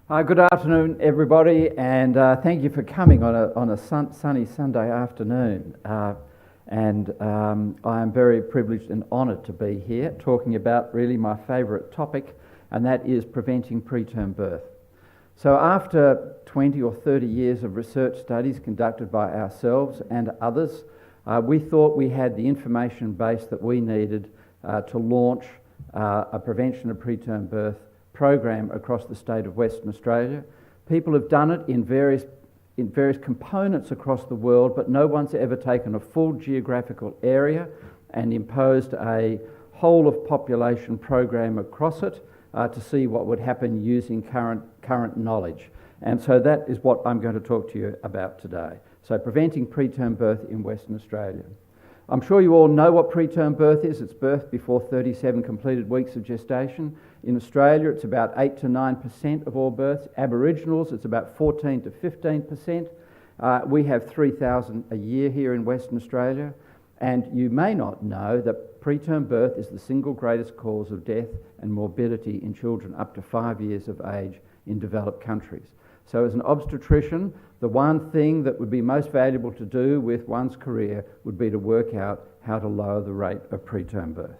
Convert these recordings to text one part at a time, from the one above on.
Good afternoon, everybody, and thank you for coming on a sunny Sunday afternoon. I am very privileged and honoured to be here talking about really my favourite topic, and that is preventing preterm birth. So after 20 or 30 years of research studies conducted by ourselves and others, we thought we had the information base that we needed to launch a prevention of preterm birth program across the state of Western Australia. People have done it in various components across the world, but no one's ever taken a full geographical area and imposed a whole of population program across it to see what would happen using current knowledge. And so that is what I'm going to talk to you about today. So preventing preterm birth in Western Australia. I'm sure you all know what preterm birth is. It's birth before 37 completed weeks of gestation. In Australia, it's about 8 to 9% of all births. Aboriginals, it's about 14 to 15%. We have 3,000 a year here in Western Australia. And you may not know that preterm birth is the single greatest cause of death and morbidity in children up to 5 years of age in developed countries. So as an obstetrician, the one thing that would be most valuable to do with one's career would be to work out how to lower the rate of preterm birth.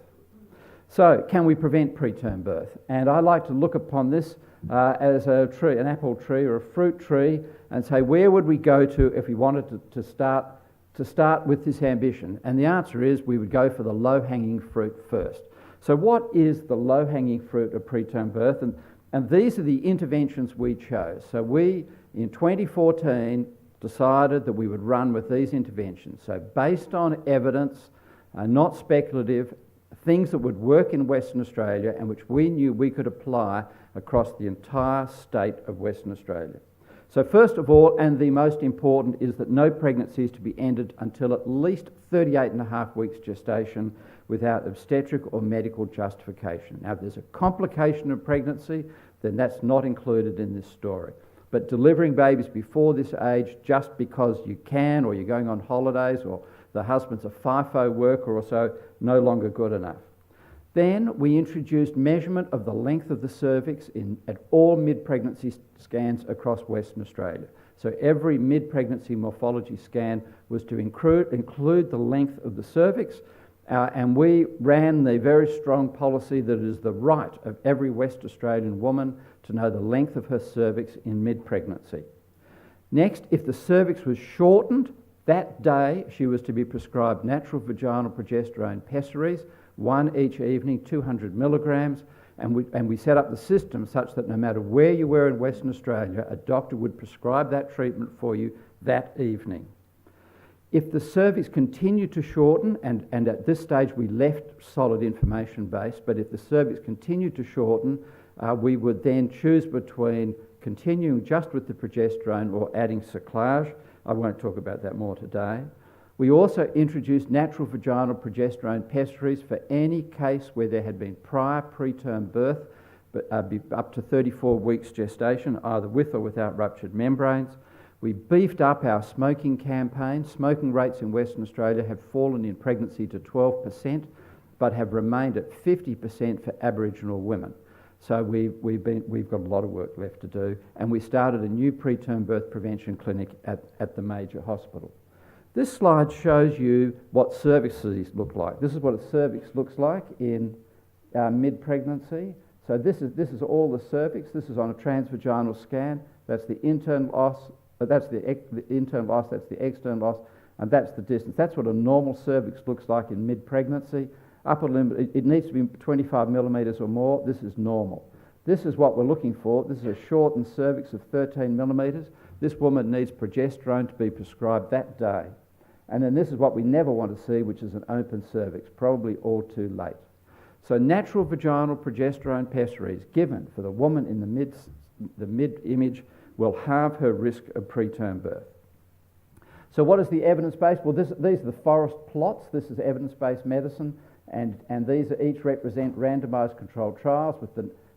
So, can we prevent preterm birth? And I like to look upon this as a tree, an apple tree or a fruit tree, and say, where would we go to if we wanted to start with this ambition? And the answer is we would go for the low-hanging fruit first. So what is the low-hanging fruit of preterm birth? And these are the interventions we chose. So we, in 2014, decided that we would run with these interventions. So based on evidence, not speculative, things that would work in Western Australia and which we knew we could apply across the entire state of Western Australia. So first of all, and the most important, is that no pregnancy is to be ended until at least 38 and a half weeks gestation without obstetric or medical justification. Now, if there's a complication of pregnancy, then that's not included in this story. But delivering babies before this age just because you can, or you're going on holidays, or the husband's a FIFO worker or so, no longer good enough. Then we introduced measurement of the length of the cervix at all mid-pregnancy scans across Western Australia. So every mid-pregnancy morphology scan was to include the length of the cervix, and we ran the very strong policy that it is the right of every West Australian woman to know the length of her cervix in mid-pregnancy. Next, if the cervix was shortened, that day she was to be prescribed natural vaginal progesterone pessaries, one each evening, 200 milligrams, and we set up the system such that no matter where you were in Western Australia, a doctor would prescribe that treatment for you that evening. If the cervix continued to shorten, and at this stage we left solid information base, but if the cervix continued to shorten, we would then choose between continuing just with the progesterone or adding cyclage. I won't talk about that more today. We also introduced natural vaginal progesterone pessaries for any case where there had been prior preterm birth, but up to 34 weeks gestation, either with or without ruptured membranes. We beefed up our smoking campaign. Smoking rates in Western Australia have fallen in pregnancy to 12%, but have remained at 50% for Aboriginal women. So we've got a lot of work left to do, and we started a new preterm birth prevention clinic at the major hospital. This slide shows you what cervixes look like. This is what a cervix looks like in mid-pregnancy. So this is all the cervix. This is on a transvaginal scan. That's the internal os. That's the internal os. That's the external os, and that's the distance. That's what a normal cervix looks like in mid-pregnancy. Upper limit, it needs to be 25 millimetres or more. This is normal. This is what we're looking for. This is a shortened cervix of 13 millimetres. This woman needs progesterone to be prescribed that day. And then this is what we never want to see, which is an open cervix, probably all too late. So natural vaginal progesterone pessaries given for the woman in the mid image will halve her risk of preterm birth. So what is the evidence base? Well, these are the forest plots. This is evidence-based medicine. And these each represent randomised controlled trials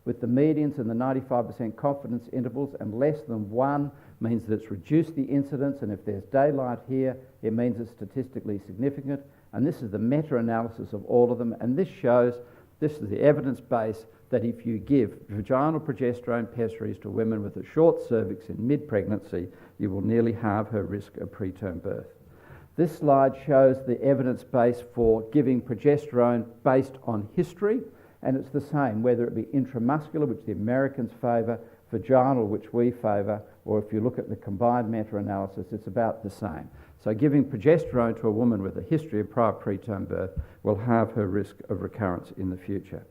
with the medians and the 95% confidence intervals, and less than 1 means that it's reduced the incidence, and if there's daylight here, it means it's statistically significant. And this is the meta-analysis of all of them, and this shows This is the evidence base that if you give vaginal progesterone pessaries to women with a short cervix in mid-pregnancy, you will nearly halve her risk of preterm birth. This slide shows the evidence base for giving progesterone based on history, and it's the same, whether it be intramuscular, which the Americans favour, vaginal, which we favour, or if you look at the combined meta-analysis, it's about the same. So giving progesterone to a woman with a history of prior preterm birth will halve her risk of recurrence in the future.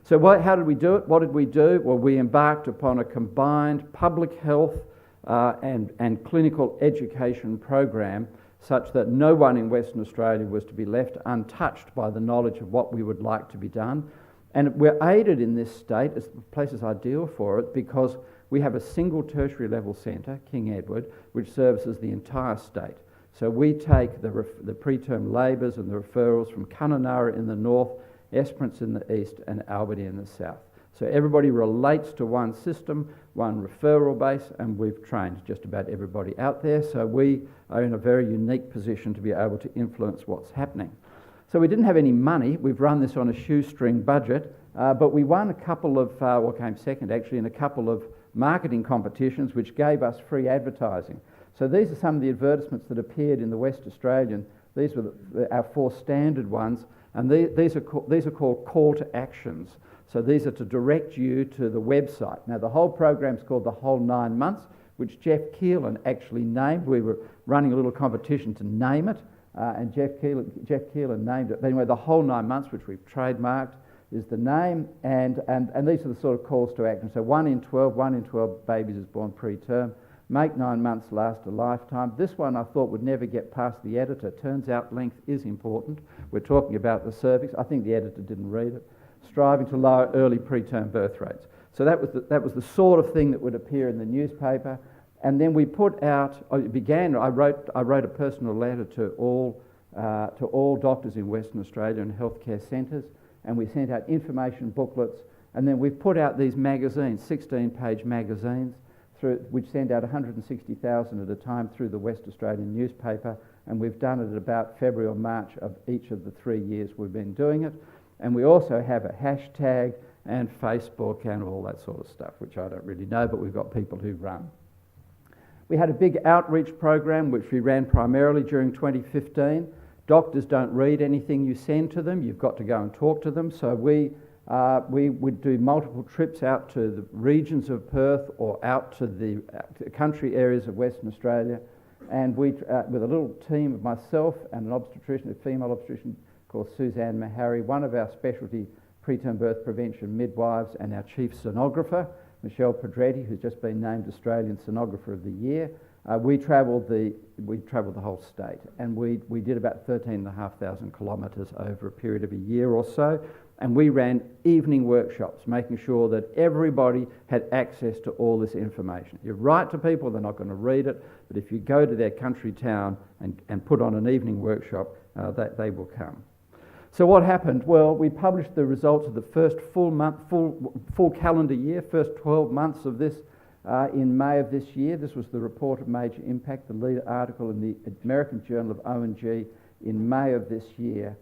So how did we do it? What did we do? Well, we embarked upon a combined public health and clinical education program such that no one in Western Australia was to be left untouched by the knowledge of what we would like to be done. And we're aided in this state, as the place is ideal for it, because we have a single tertiary level centre, King Edward, which services the entire state. So we take the preterm labours and the referrals from Kununurra in the north, Esperance in the east, and Albany in the south. So everybody relates to one system, one referral base, and we've trained just about everybody out there. So we are in a very unique position to be able to influence what's happening. So we didn't have any money. We've run this on a shoestring budget, but we won a couple of, came second actually, in a couple of marketing competitions which gave us free advertising. So these are some of the advertisements that appeared in the West Australian. These were our 4 standard ones, and these are called call to actions. So these are to direct you to the website. Now the whole program's called The Whole 9 Months, which Jeff Keelan actually named. We were running a little competition to name it, and Jeff Keelan named it. But anyway, The Whole 9 Months, which we've trademarked, is the name, and these are the sort of calls to action. So 1 in 12 babies is born preterm. Make 9 months last a lifetime. This one I thought would never get past the editor. Turns out length is important. We're talking about the cervix. I think the editor didn't read it. Striving to lower early preterm birth rates. So that was the sort of thing that would appear in the newspaper. And then we put out. I wrote a personal letter to all doctors in Western Australia and healthcare centres, and we sent out information booklets. And then we put out these magazines, 16-page magazines, which send out 160,000 at a time through the West Australian newspaper, and we've done it at about February or March of each of the 3 years we've been doing it. And we also have a hashtag and Facebook and all that sort of stuff, which I don't really know, but we've got people who run. We had a big outreach program which we ran primarily during 2015. Doctors don't read anything you send to them, you've got to go and talk to them. So we would do multiple trips out to the regions of Perth or out to the country areas of Western Australia, and we, with a little team of myself and an obstetrician, a female obstetrician called Suzanne Mahari, one of our specialty preterm birth prevention midwives, and our chief sonographer, Michelle Pedretti, who's just been named Australian Sonographer of the Year. We travelled the whole state, and we did about 13,500 kilometres over a period of a year or so. And we ran evening workshops, making sure that everybody had access to all this information. You write to people, they're not going to read it, but if you go to their country town and put on an evening workshop, they will come. So what happened? Well, we published the results of the first full calendar year, first 12 months of this in May of this year. This was the report of major impact, the lead article in the American Journal of O&G in May of this year,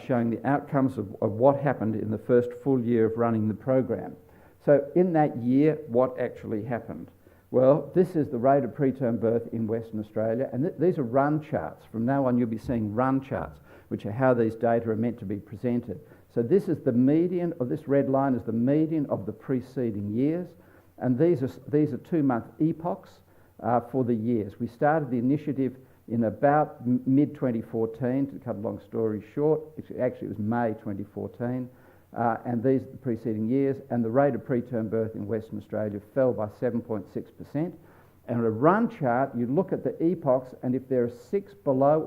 showing the outcomes of what happened in the first full year of running the program. So in that year, what actually happened? Well, this is the rate of preterm birth in Western Australia, and these are run charts. From now on, you'll be seeing run charts, which are how these data are meant to be presented. So this is the median, of this red line is the median of the preceding years, and these are 2-month epochs for the years. We started the initiative in about mid-2014, to cut a long story short. Actually, it was May 2014, and these are the preceding years, and the rate of preterm birth in Western Australia fell by 7.6%. And on a run chart, you look at the epochs, and if there are 6 below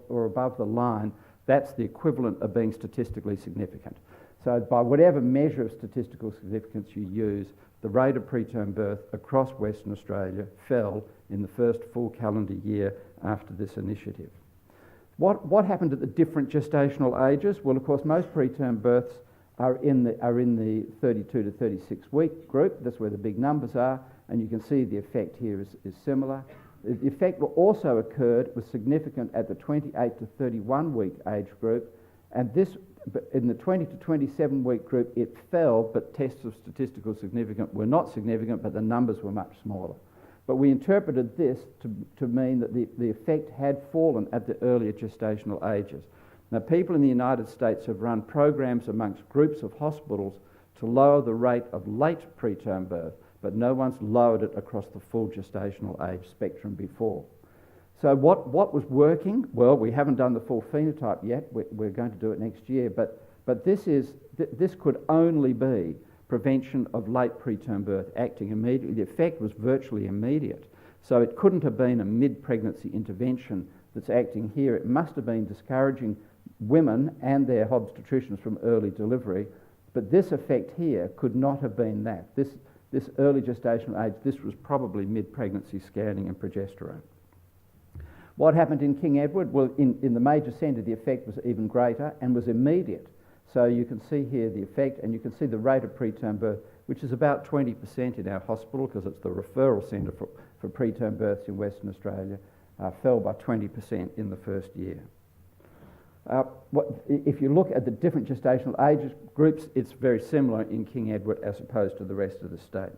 or above the line, that's the equivalent of being statistically significant. So by whatever measure of statistical significance you use, the rate of preterm birth across Western Australia fell in the first full calendar year after this initiative. What happened at the different gestational ages? Well, of course, most preterm births are in the 32 to 36 week group. That's where the big numbers are, and you can see the effect here is similar. The effect also occurred, was significant at the 28 to 31 week age group, and this but in the 20 to 27 week group it fell, but tests of statistical significance were not significant, but the numbers were much smaller. But we interpreted this to mean that the effect had fallen at the earlier gestational ages. Now, people in the United States have run programs amongst groups of hospitals to lower the rate of late preterm birth, but no one's lowered it across the full gestational age spectrum before. So what was working? Well, we haven't done the full phenotype yet. We're going to do it next year, but this could only be prevention of late preterm birth acting immediately. The effect was virtually immediate. So it couldn't have been a mid-pregnancy intervention that's acting here. It must have been discouraging women and their obstetricians from early delivery. But this effect here could not have been that. This early gestational age, this was probably mid-pregnancy scanning and progesterone. What happened in King Edward? Well, in the major centre, the effect was even greater and was immediate. So you can see here the effect, and you can see the rate of preterm birth, which is about 20% in our hospital, because it's the referral centre for preterm births in Western Australia, fell by 20% in the first year. If you look at the different gestational age groups, it's very similar in King Edward as opposed to the rest of the state.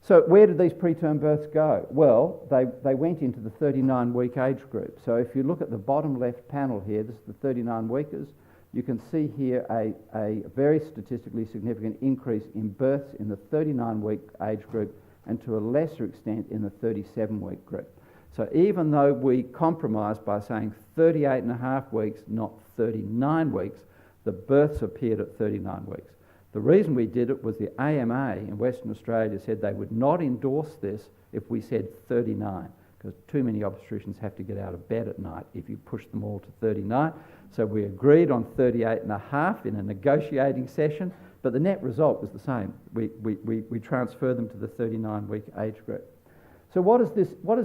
So where did these preterm births go? Well, they went into the 39-week age group. So if you look at the bottom left panel here, this is the 39-weekers, you can see here a very statistically significant increase in births in the 39-week age group and to a lesser extent in the 37-week group. So even though we compromised by saying 38 and a half weeks, not 39 weeks, the births appeared at 39 weeks. The reason we did it was the AMA in Western Australia said they would not endorse this if we said 39, because too many obstetricians have to get out of bed at night if you push them all to 39. So we agreed on 38 and a half in a negotiating session, but the net result was the same. We transferred them to the 39-week age group. So what does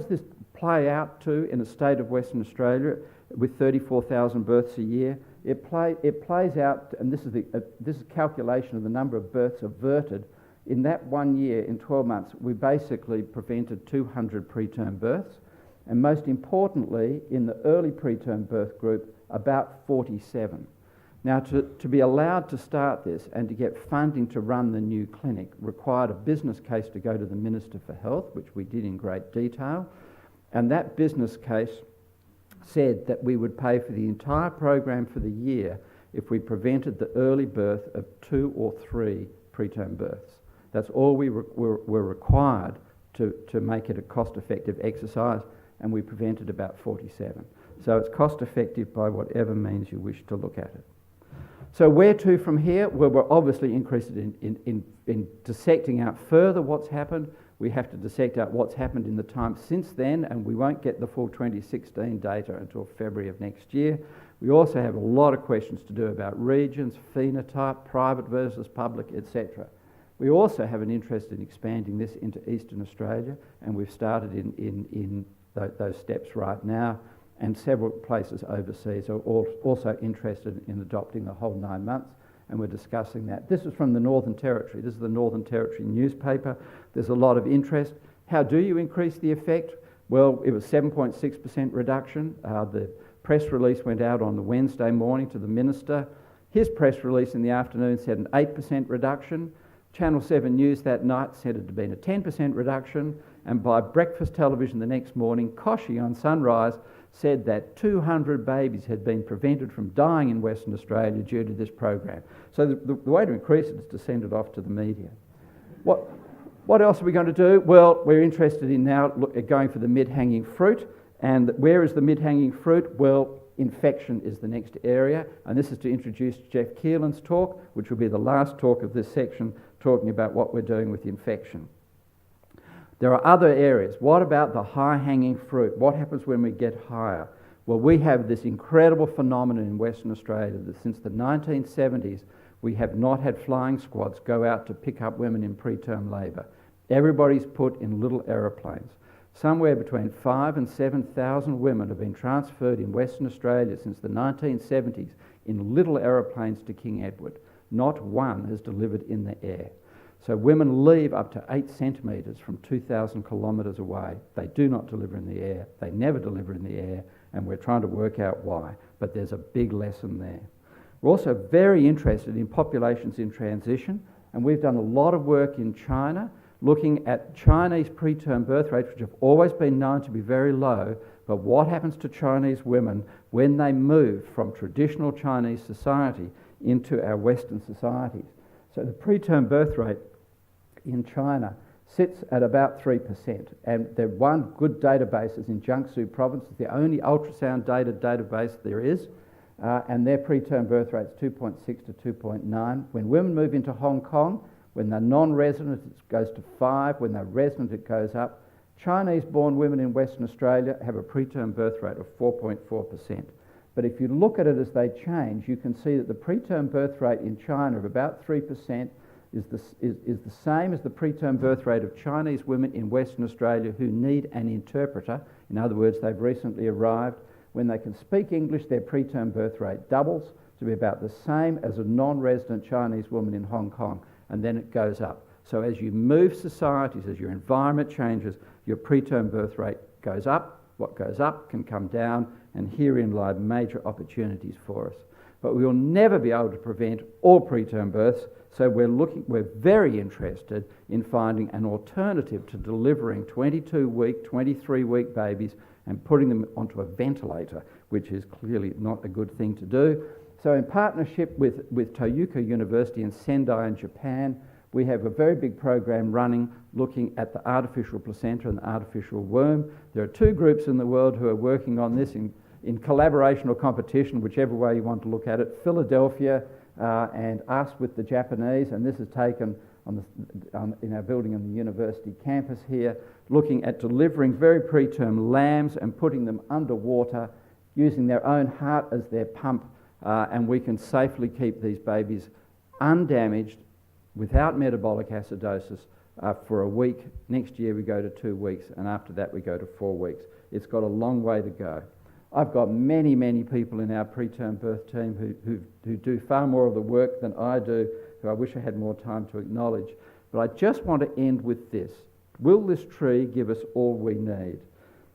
this play out to in a state of Western Australia with 34,000 births a year? It plays out, and this is a calculation of the number of births averted. In that 1 year, in 12 months, we basically prevented 200 preterm births, and most importantly, in the early preterm birth group, about 47. Now, to be allowed to start this and to get funding to run the new clinic required a business case to go to the Minister for Health, which we did in great detail, and that business case said that we would pay for the entire program for the year if we prevented the early birth of 2 or 3 preterm births. That's all we were required to make it a cost-effective exercise, and we prevented about 47. So it's cost-effective by whatever means you wish to look at it. So where to from here? Well, we're obviously interested in dissecting out further what's happened. We have to dissect out what's happened in the time since then, and we won't get the full 2016 data until February of next year. We also have a lot of questions to do about regions, phenotype, private versus public, etc. We also have an interest in expanding this into Eastern Australia, and we've started in those steps right now, and several places overseas are also interested in adopting the whole 9 months, and we're discussing that. This is from the Northern Territory. This is the Northern Territory newspaper. There's a lot of interest. How do you increase the effect? Well, it was 7.6% reduction. The press release went out on the Wednesday morning to the Minister. His press release in the afternoon said an 8% reduction. Channel 7 News that night said it had been a 10% reduction, and by breakfast television the next morning, Koshy on Sunrise said that 200 babies had been prevented from dying in Western Australia due to this program. So the way to increase it is to send it off to the media. What else are we going to do? Well, we're interested in now going for the mid-hanging fruit. And where is the mid-hanging fruit? Well, infection is the next area. And this is to introduce Jeff Keelan's talk, which will be the last talk of this section, talking about what we're doing with infection. There are other areas. What about the high-hanging fruit? What happens when we get higher? Well, we have this incredible phenomenon in Western Australia that since the 1970s, we have not had flying squads go out to pick up women in preterm labour. Everybody's put in little aeroplanes. Somewhere between 5,000 and 7,000 women have been transferred in Western Australia since the 1970s in little aeroplanes to King Edward. Not one has delivered in the air. So women leave up to 8 centimetres from 2,000 kilometres away. They do not deliver in the air. They never deliver in the air, and we're trying to work out why. But there's a big lesson there. We're also very interested in populations in transition, and we've done a lot of work in China looking at Chinese preterm birth rates, which have always been known to be very low, but what happens to Chinese women when they move from traditional Chinese society into our Western societies. So the preterm birth rate in China sits at about 3%, and the one good database is in Jiangsu province. It's the only ultrasound database there is, and their preterm birth rate is 2.6 to 2.9. When women move into Hong Kong, when they're non-resident, it goes to 5. When they're resident, it goes up. Chinese-born women in Western Australia have a preterm birth rate of 4.4%. But if you look at it as they change, you can see that the preterm birth rate in China of about 3% is the same as the preterm birth rate of Chinese women in Western Australia who need an interpreter. In other words, they've recently arrived. When they can speak English, their preterm birth rate doubles to be about the same as a non-resident Chinese woman in Hong Kong, and then it goes up. So as you move societies, as your environment changes, your preterm birth rate goes up. What goes up can come down, and herein lie major opportunities for us. But we will never be able to prevent all preterm births, so we're very interested in finding an alternative to delivering 22-week, 23-week babies and putting them onto a ventilator, which is clearly not a good thing to do. So in partnership with Toyuka University in Sendai in Japan, we have a very big program running looking at the artificial placenta and the artificial womb. There are 2 groups in the world who are working on this in collaboration or competition, whichever way you want to look at it. Philadelphia and us with the Japanese, and this is taken in our building on the university campus here, looking at delivering very preterm lambs and putting them underwater using their own heart as their pump, and we can safely keep these babies undamaged without metabolic acidosis for a week. Next year we go to 2 weeks, and after that we go to 4 weeks. It's got a long way to go. I've got many, many people in our preterm birth team who do far more of the work than I do, who I wish I had more time to acknowledge. But I just want to end with this. Will this tree give us all we need?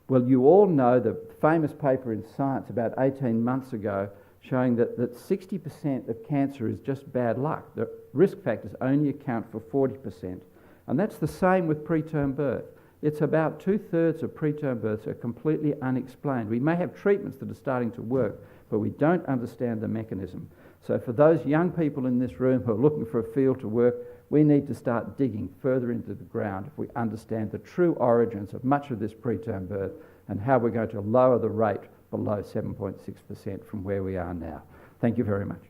Well, you all know the famous paper in Science about 18 months ago showing that 60% of cancer is just bad luck. The risk factors only account for 40%. And that's the same with preterm birth. It's about 2/3 of preterm births are completely unexplained. We may have treatments that are starting to work, but we don't understand the mechanism. So for those young people in this room who are looking for a field to work, we need to start digging further into the ground if we understand the true origins of much of this preterm birth and how we're going to lower the rate below 7.6% from where we are now. Thank you very much.